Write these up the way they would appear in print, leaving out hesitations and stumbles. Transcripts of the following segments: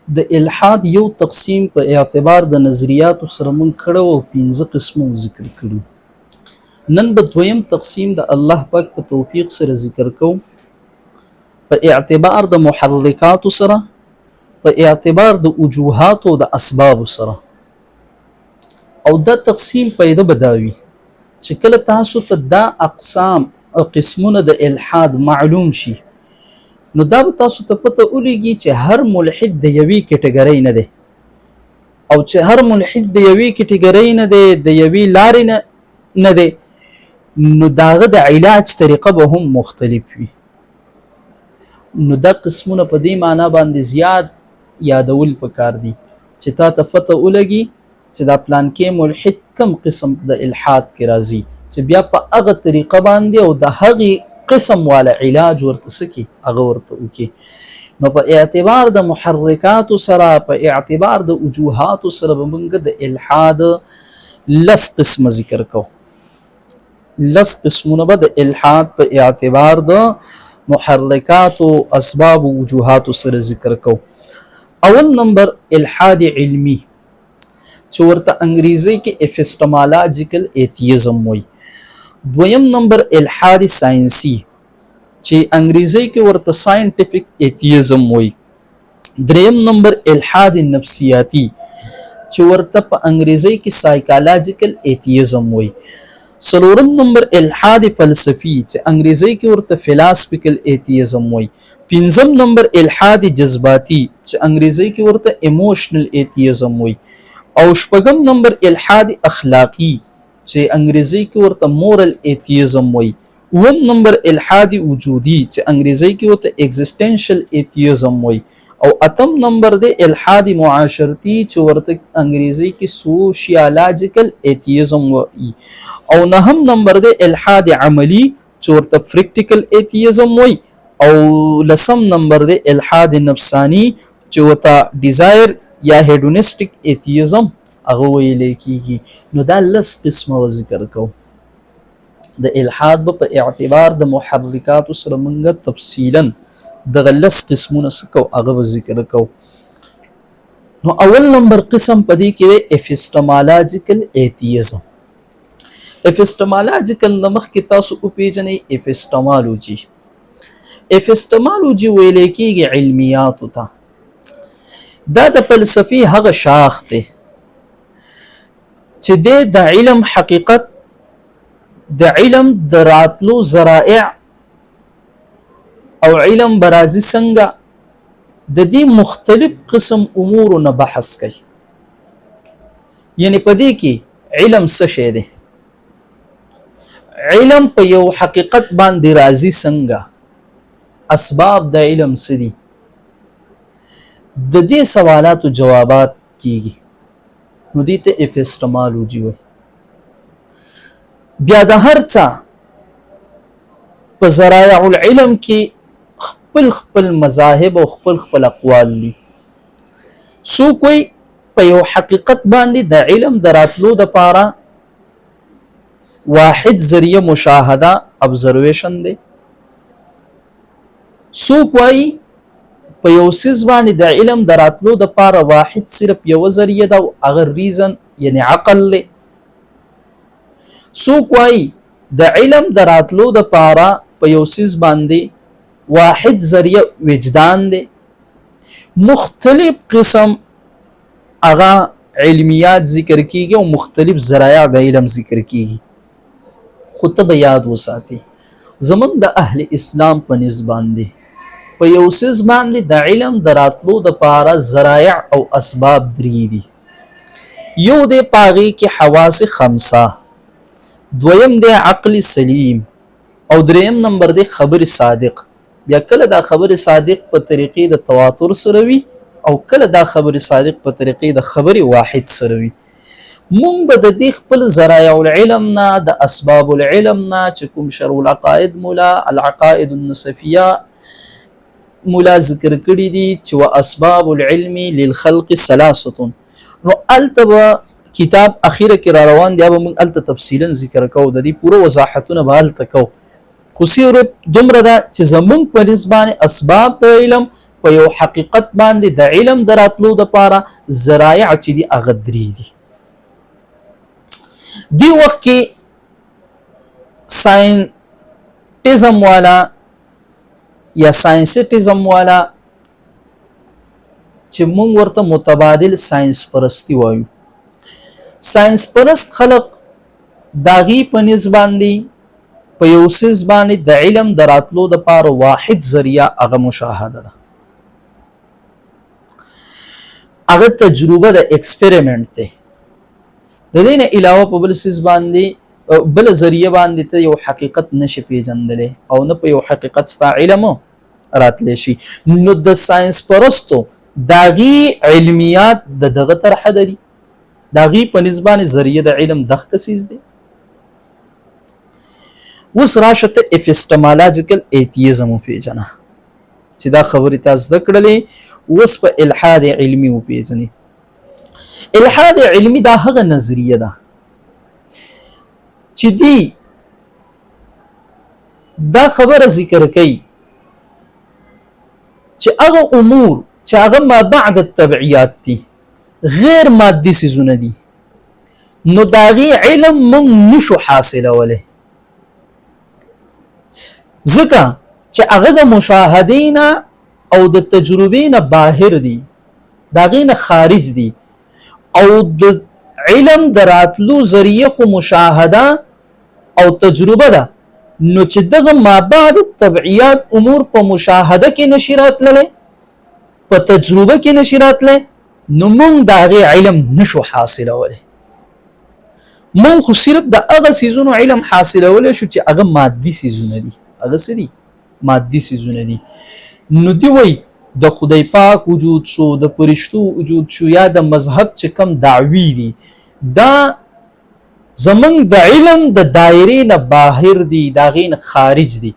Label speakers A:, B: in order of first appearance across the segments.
A: د الحاد یو تقسیم په اعتبار د نظریاتو سره مونږ کړو او 15 قسمه ذکر کړو. نن به دویم تقسیم د الله پاک په توفیق سره ذکر کوو په اعتبار د محرکاتو سره، په اعتبار د وجوهات او د اسباب سره. او دا تقسیم پیدا بداوي چې کله تاسو ته دا اقسام او قسمونه د الحاد معلوم شي، نو دا به تاسو ته پته ولګي چې هر ملحد د یوې کټګورۍ نه دی، او چې هر ملحد د یوې کټګورۍ نه دی، د یوې لارې نه دی، نو داغه د علاج طریقه به هم مختلف وي. نو دا قسمونه په دې معنا باندې زیات یادول پکار دي چې تا ته پته ولګي چې دا پلان کې ملحد کم قسم د الحاد کې راځي، چې بیا په هغه طریقه باندې او د هغې قسم والا علاج ورته سکی هغه ورته وکي. نو په اعتبار د محرکاتو سره، په اعتبار د وجوهاتو سره به موږ د الحاد لس قسمه ذکر کوو. لس قسمونه به د الحاد په اعتبار د محرکاتو، اسباب او وجوهاتو سره ذکر کوو. اول نمبر الحاد علمی چې ورته انګریزي کې اپیسټمالوجیکل ایتیزم وایي. دویم نمبر الحاد ساینسی چې انګریزي کې ورته ساینټیفیک ایتیزم وایي. دریم نمبر الحاد نفسیاتی چې ورته په انګریزي کې سایکالوجیکل ایتیزم وایي. څلورم نمبر الحاد فلسفي چې انګریزي کې ورته فلسفیکل ایتیزم وایي. پنځم نمبر الحاد جذباتی چې انګریزي کې ورته ایموشنل ایتیزم وایي. او شپږم نمبر الحاد اخلاقی چې انګریزي کې ورته مورل ایتیزم وایي. اووم نمبر الحاد وجودي چې انګریزي کې ورته ایگزیسټنشل ایتیزم وایي. او اتم نمبر دی الحاد معاشرتی چې ورته انګریزي کې سوشیالوجیکل ایتیزم وایي. او نهم نمبر دی الحاد عملی چې ورته پریکټیکل ایتیزم وایي. او لسم نمبر دی الحاد نفسانی چې ورته ډیزایر یا هیډونیسټک ایتیزم هغه ویل کیږي. نو دا لس قسمه ذکر کوو. د الحاد په اعتبار د محرکات سره موږ تفصیلا د لس قسمونه سکو هغه ذکر کوو. نو اول نمبر قسم پدې کې اپیسټمالوجیکل ایتیزم. اپیسټمالوجیکل نمخ کې تاسو او پیژنې اپیسټمالوجي. اپیسټمالوجي ویل کیږي علمیات ته. دا د فلسفي هغه شاخ دی چې د علم حقیقت، د علم د راتلو ذرائع او علم برازي څنګه د دې مختلف قسم امور نه بحث کوي. یعنی په دې کې علم څه شی دی، علم په یو حقیقت باندې راځي څنګه، اسباب د علم څه دي، د دې سوالاتو جوابات کیږي. نو دې ته اپیسټمالوجي وایي. بیا د هر څه په ذرایع العلم کې خپل خپل مذاهب او خپل خپل اقوال دي. څوک وایي په یو حقیقت باندې د علم د راتلو دپاره واحد ذریعه مشاهده ابزرویشن دی. څوک وایي په یو څیز باندې د علم د راتلو دپاره واحد صرف یو ذریعه ده او هغه ریزن یعنی عقل دی. څوک وایي د علم د راتلو دپاره په یو څیز باندې واحد ذریعه وجدان دی. مختلف قسم هغه علمیات ذکر کیږي او مختلف ذرایع د علم ذکر کیږي. خو ته به یاد وساتي زمونږ د اهل اسلام په نسبت باندې په یو څیز باندې د علم د راتلو دپاره ذرایع او اسباب درې دي. یو دی په هغې کې حواس خمسه، دویم دی عقل سلیم، او دریم نمبر دی خبر صادق. بیا کله دا خبر صادق په طریقې د تواتر سره وي او کله دا خبر صادق په طریقې د خبر واحد سره وي. مونږ به د دې خپل ذرایع العلم نه، د اسباب العلم نه چې کوم شرع العقائد مولا العقائد النصفیه مولا ذکر کړي دي چې واسباب العلم للخلق ثلاثه، نو التبا کتاب اخیره کې را روان دی، به موږ الته تفصیلا ذکر کوو، د دې پوره وضاحتونه به الته کوو. خو صرف دومره ده چې زمونږ په نسبت اسباب د علم په یو حقیقت باندې د علم دراتلو د پاره ذرایع چې دي هغه درې دي. دی وخت کې ساينټیزم والا یا ساينسټیزم والا چې مونږ ورته متبادل ساينس پرستی وایو، ساينس پرست خلق داغي په نسبت باندې په یو سیس باندې د علم دراتلو د پاره واحد ذریعہ هغه مشاهده ده، هغه تجربه د ایکسپریمنت ده. د دې نه علاوه په بل سیس باندې بل ذریعہ باندې ته یو حقیقت نشي پیژندلې او نه په یو حقیقت ستا علم راتلی شي. نو د ساينس پرستو داغي علمیات د دغه طرح دي، داغي په نسبت ذریعہ د علم دغه کسیز دي. اوس راشه ته اپیستمولوژیکل ایتیزم پیژنه چې دا خبرې تاسو د کړلې. اوس په الحاد علمی پیژنې. الحاد علمی دا هغه نظریه ده چې دی دا خبره ذکر کوي چې هغه امور چې هغه ما بعد التبعیات دي، غیر مادي سيزونه دي، نو داغي علم مونږ نشو حاصلوله ځکه چې هغه د مشاهدینا او د تجربینا باهر دي، داغینه خارج دي، او د علم دراتلو ذریعہ خو مشاهده او تجربه ده. نو چې دغه ما بعد التبعیات امور په مشاهده کې نشرات لله، په تجربه کې نشرات له، نو مونږ داغه علم نشو حاصلوله. مونږ خو صرف د هغه سيزونو علم حاصلوله شو چې هغه مادي سيزونه دي، هغه سدي مادي سيزونه دي. نو دی وای د خدای پاک وجود شو، د پرشتو وجود شو، یا د مذهب چې کم دعوی دي، دا زمنګ د علم د دایره نه باهر دي، دا غین خارج دي.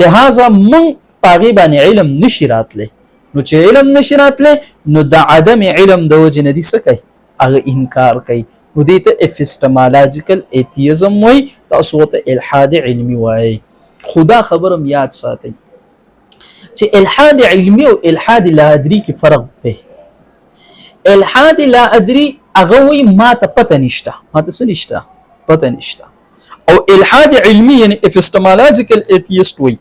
A: لہذا مونږ پاغي باندې علم نشرات له. نو چې علم نشرات له، نو د عدم علم د وجه نه دي سکه هغه انکار کوي. نو دې ته اپیستمولوژیکل ایتیزم وای، تاسو ته الحاد علمی وای. خدا خبرم یاد ساتئ چې الحاد علمی او الحاد لا ادري کې فرق دی. الحاد لا ادري هغه وای ما ته پته نشته، ما ته څه نشته، پته نشته. او الحاد علمی یعنی اپیستمولوژیکل ایتیست وای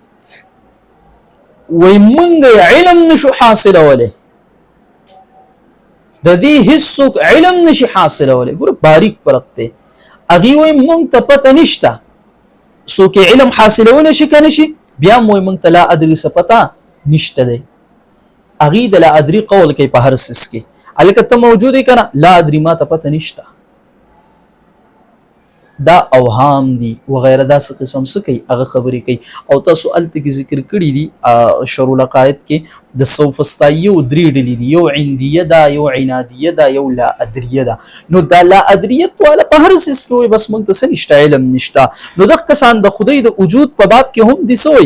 A: مونږ علم نشو حاصلوله، د دې هیڅوک علم نشي حاصلوله. ګور باریک فرق دی. اغي وای مونږ ته پته نشته، څوک علم حاصلوله شي کنه شي، بیا مو مونږ ته لا ادري څه پته نشته دی. اغي د لا ادري قول کوي په هر سس کې، الکه ته موجود کنا لا ادري ما ته پته نشته، دا اوهام دي وغیرہ. دا څه قسم څه کوي هغه خبرې کوي. او تاسو الته کې ذکر کړی دي شروع العقائد کې د سوفسطایي او درې ډلې دي، یو عندیه ده، یو عنادیه ده، یو لا ادریه ده. نو دا لا ادریت والا په هر څه کې بس موږ ته نشته علم نشته. نو د کسان د خدای د وجود په باب کې هم دي سوې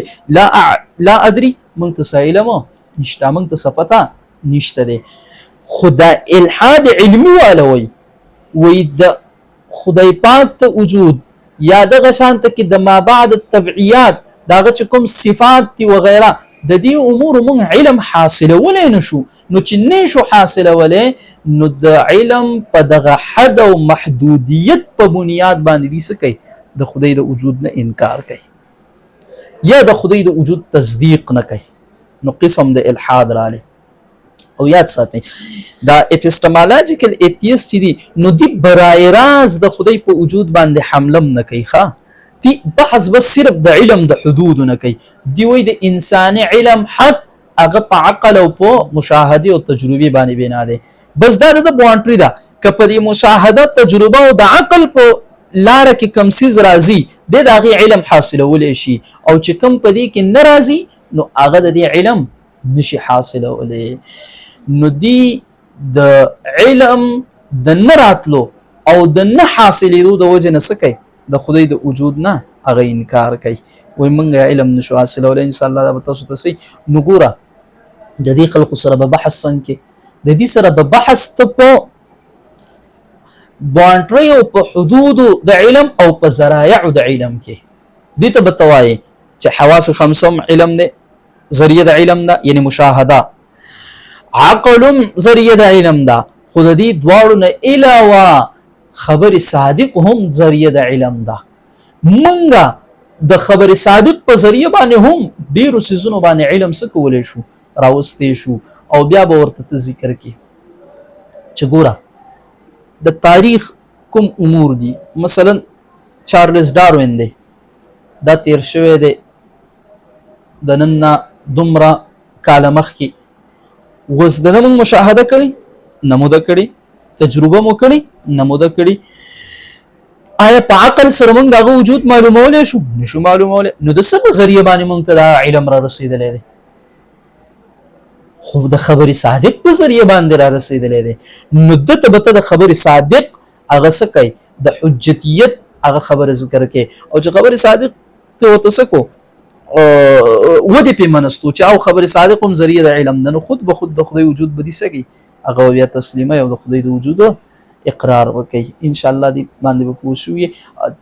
A: لا ادري، موږ ته علم نشته، موږ ته پته نشته دي. خدا الحاد علمی والا وی د خدای پاک ته وجود یا دغه شانته کې د ما بعد التبعیات داغه کوم صفات دي وغیرہ، د دې امور مونږ علم حاصلولای نشو. نو چې نشو حاصلولای، نو د علم په دغه حد او محدودیت په بنیاد باندې دي څه کوي، د خدای د وجود نه انکار کوي یا د خدای د وجود تصدیق نه کوي. نو قسم د الحاد رااله. او یاد ساتئ دا اپیستمولوژیکل ایتیست چې دي، نو دی برای راز د خدای په وجود باندې حملم نه کوي. ښه دی بحث بس صرف د علم د حدود نه کوي. دی وای د انساني علم حد هغه په عقل او په مشاهده او تجربه باندې بنا دی. بس دا د بوانټری دا کپه دی مشاهده تجربه او د عقل په لار کې کم سیز راځي د دغه علم حاصلول شي، او چې کم په دې کې ناراضي نو هغه د علم نشي حاصلولې. نو دی د علم د نراتلو او د نه حاصلېدو د وجه نه څه کوي، د خدای د وجود نه هغه انکار کوي. وای مونږ علم نشو حاصلولای. ان شاء الله دا تاسو ته سي نګوره د دې خلکو سره به بحث څنګه، د دې سره به بحث ته په بوانټری او په حدود د علم او په ذرایع د علم کې دې ته بتوای چې حواس خمسم علم نه ذریعه د علم ده یعنی مشاهده، عقلم ذریعه د علم ده، خود دې دواړو نه علاوه خبر صادق هم ذریعه د علم ده. منګه د خبر صادق په ذریعه باندې هم ډیرو سيزونو باندې علم څه کولای شو راوستې شو. او بیا به ورته ذکر کی چې ګوره د تاریخ کوم امور دي، مثلا چارلز ډاروین دی، دا تیر شوی دی د نن نه دومره کاله مخکې، اوس د موږ مشاهده کړې نموده کړې، تجربه مو کړې نموده کړې. آیا په عقل سره موږ دغه وجود معلومولی شو؟ نشو معلومولی. نو د څه په ذریعه باندې موږ ته دا علم را رسېدلی دی؟ خو د خبر صادق په ذریعه باندې را رسېدلی دی. نو دته به ته د خبر صادق هغه څه کوي؟ د حجتیت هغه خبره ذکر کوي. او چې خبر صادق ته ورته څه کو ودې پې منستو چې او خبر صادق هم ذریعه د علم ده، نو خود به خود د خدای وجود به دې څه کوي؟ هغه بیا تسلیمه او د خدای د وجود اقرار وکړي. ان شاء الله دې باندې به پوه شو.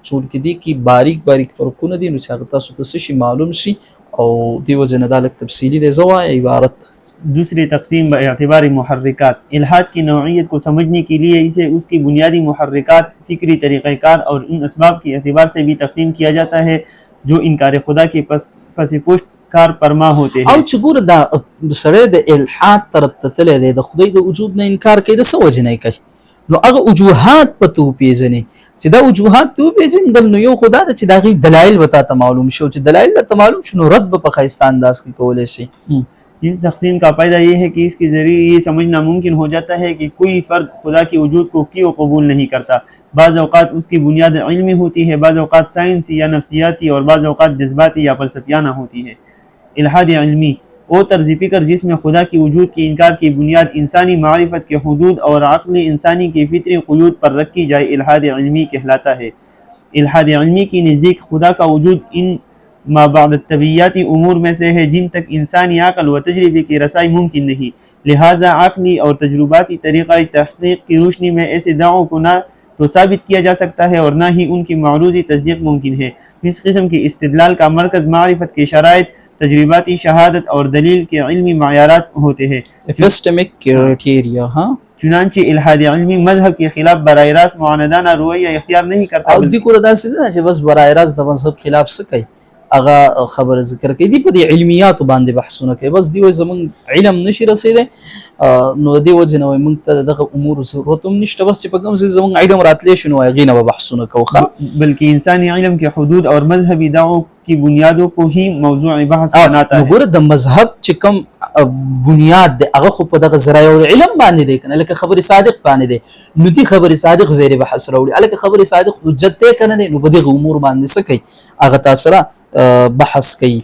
A: چون کې دي کې باریک باریک فرقونه دي، نو چې هغه تاسو ته شي معلوم شي او دی وجه نه دا لږ تفصیلی دی. زوا عبارت
B: दूसरी तकसीम बातिबार मुहर्रिकात, इल्हाद की नौइयत को समझने के लिए इसे उसकी बुनियादी मुहर्रिकात, फ़िक्री तरीक़ाकार और उन असबाब के एतबार से भी तकसीम किया जाता है जो इनकार खुदा के पस पुष्ट कार परमा होते हैं.
A: او چې ګوره دا سره د الحاد طرف ته تللی دی، د خدای د وجود نه انکار کوي، د څه وجې نه کوي؟ نو هغه وجوهات په تو پیژنې چې دا وجوهات تو پیژندل، نو یو خدا ده چې د هغې دلایل به تا ته معلوم شو. چې دلایل درته معلوم شو نو رد به په ښایسته انداز کې کولی شي.
B: इस तकसीम का फ़ायदा ये है कि इसके ज़रिए ये समझना मुमकिन हो जाता है कि कोई फ़र्द खुदा के वजूद को क्यों कबूल नहीं करता. बाज़ औक़ात उसकी बुनियाद इल्मी होती है, बाज़ औक़ात साइंसी या नफ्सियाती और बाज़ औक़ात जज्बाती या फ़लसफ़ियाना होती है. इल्हाद इल्मी वो तर्ज़ फ़िक्र जिसमें खुदा के वजूद के इनकार की बुनियाद इंसानी मारिफत के हदूद और अक़्ल इंसानी के फ़ितरी क़ुयूद पर रखी जाए, इल्हाद इल्मी कहलाता है. इल्हाद इल्मी के नज़दीक खुदा का वजूद इन माबाद तबीयाती उमूर में से है जिन तक इंसानी अक़ल व तजर्बे की रसाई मुमकिन नहीं. लिहाजा अक़ली और तजुर्बाती तरीक़ा तहक़ीक़ की रोशनी में ऐसे दावों को ना तो साबित किया जा सकता है और ना ही उनकी मारूज़ी तस्दीक़ मुमकिन है. इस किस्म के इस्तिदलाल का मरकज़ मारिफत के शराइत, तजर्बाती शहादत और दलील के इल्मी मयारात होते हैं.
A: Epistemic criteria. हाँ,
B: चुनांचे इल्हाद इल्मी मजहब के खिलाफ बराह रास्त मुआनदाना रवैया इख्तियार नहीं करता.
A: او دې کور داسې ده چې بس برای راست د مذهب خلاف څه کوي، هغه خبر ذکر کوي. دی په دې علمیاتو باندې بحثونه کوي. بس دی وایي زمونږ علم نشي رسېدی، نو دی وجه نه وایي موږ ته دغه امور ضرورت هم نشته. بس چې په کوم ځای زمونږ علم راتلی شي نو هغې نه به بحثونه کوو.
B: बल्कि इंसानी इल्म के हदूद और मजहबी दावों की बुनियादों को ही मौजूअ बहस बनाता है.
A: ګوره د مذهب چې کوم بنیاد دی هغه خو په دغه ذرایع العلم باندې دی کنه، لکه خبر صادق باندې دی. نو دی خبر صادق زیر بحث راوړي، الکه خبر صادق حجت دی کنه دی، نو په دغه امور باندې څه کوي هغه تاسو را بحث کوي.